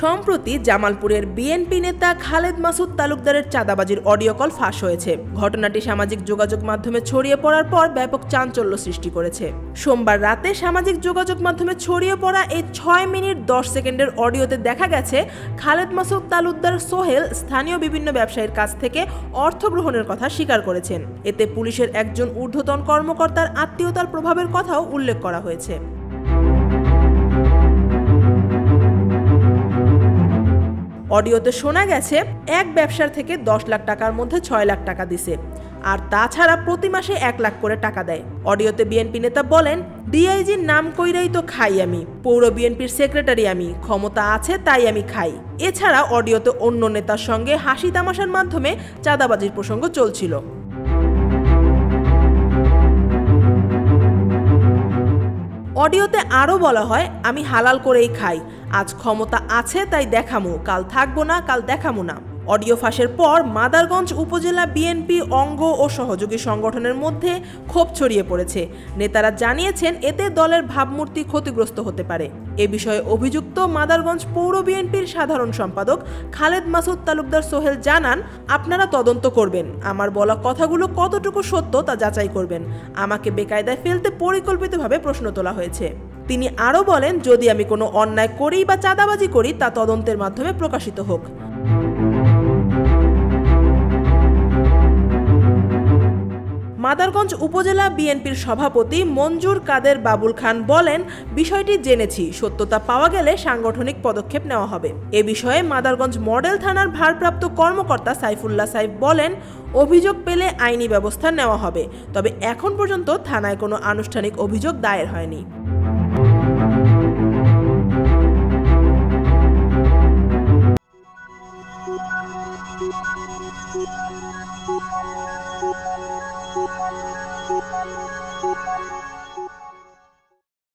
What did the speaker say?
সম্প্রতি জামালপুরের বিএনপি নেতা খালেদ মাসুদ তালুকদারের চাঁদাবাজির অডিও কল ফাঁস হয়েছে। ঘটনাটি সামাজিক যোগাযোগ মাধ্যমে ছড়িয়ে পড়ার পর ব্যাপক চাঞ্চল্য সৃষ্টি করেছে। সোমবার রাতে সামাজিক যোগাযোগ মাধ্যমে ছড়িয়ে পড়া এই 6 মিনিট 10 সেকেন্ডের অডিওতে দেখা গেছে খালেদ মাসুদ তালুকদার সোহেল স্থানীয় বিভিন্ন ব্যবসায়ীর কাছ থেকে অর্থ গ্রহণের কথা স্বীকার করেছেন। এতে পুলিশের একজন ঊর্ধ্বতন কর্মকর্তার আত্মীয়তার প্রভাবের কথাও উল্লেখ করা হয়েছে। অডিওতে শোনা গেছে এক ব্যবসার থেকে 10 লাখ টাকার মধ্যে 6 লাখ টাকা দিছে, আর তাছাড়া প্রতি মাসে 1 লাখ করে টাকা দেয়। অডিওতে বিএনপি নেতা বলেন, ডিআইজির নাম কইরাই তো খাই আমি, পৌর বিএনপির সেক্রেটারি আমি, ক্ষমতা আছে তাই আমি খাই। এছাড়া অডিওতে অন্য নেতার সঙ্গে হাসি তামাশার মাধ্যমে চাঁদাবাজির প্রসঙ্গ চলছিল। অডিওতে আরও বলা হয়, আমি হালাল করেই খাই, আজ ক্ষমতা আছে তাই দেখামু, কাল থাকবো না, কাল দেখামু না। অডিও ফাঁসের পর মাদারগঞ্জ উপজেলা বিএনপি অঙ্গ ও সহযোগী সংগঠনের মধ্যে ক্ষোভ ছড়িয়ে পড়েছে। নেতারা জানিয়েছেন এতে দলের ভাবমূর্তি ক্ষতিগ্রস্ত হতে পারে। এ বিষয়ে অভিযুক্ত মাদারগঞ্জ পৌর বিএনপির সাধারণ সম্পাদক খালেদ মাসুদ তালুকদার সোহেল জানান, আপনারা তদন্ত করবেন, আমার বলা কথাগুলো কতটুকু সত্য তা যাচাই করবেন। আমাকে বেকায়দায় ফেলতে পরিকল্পিতভাবে প্রশ্ন তোলা হয়েছে। তিনি আরও বলেন, যদি আমি কোনো অন্যায় করি বা চাঁদাবাজি করি তা তদন্তের মাধ্যমে প্রকাশিত হোক। মাদারগঞ্জ উপজেলা বিএনপির সভাপতি মঞ্জুর কাদের বাবুল খান বলেন, বিষয়টি জেনেছি, সত্যতা পাওয়া গেলে সাংগঠনিক পদক্ষেপ নেওয়া হবে। এ বিষয়ে মাদারগঞ্জ মডেল থানার ভারপ্রাপ্ত কর্মকর্তা সাইফুল্লাহ সাইফ বলেন, অভিযোগ পেলে আইনি ব্যবস্থা নেওয়া হবে, তবে এখন পর্যন্ত থানায় কোনো আনুষ্ঠানিক অভিযোগ দায়ের হয়নি। Thank you.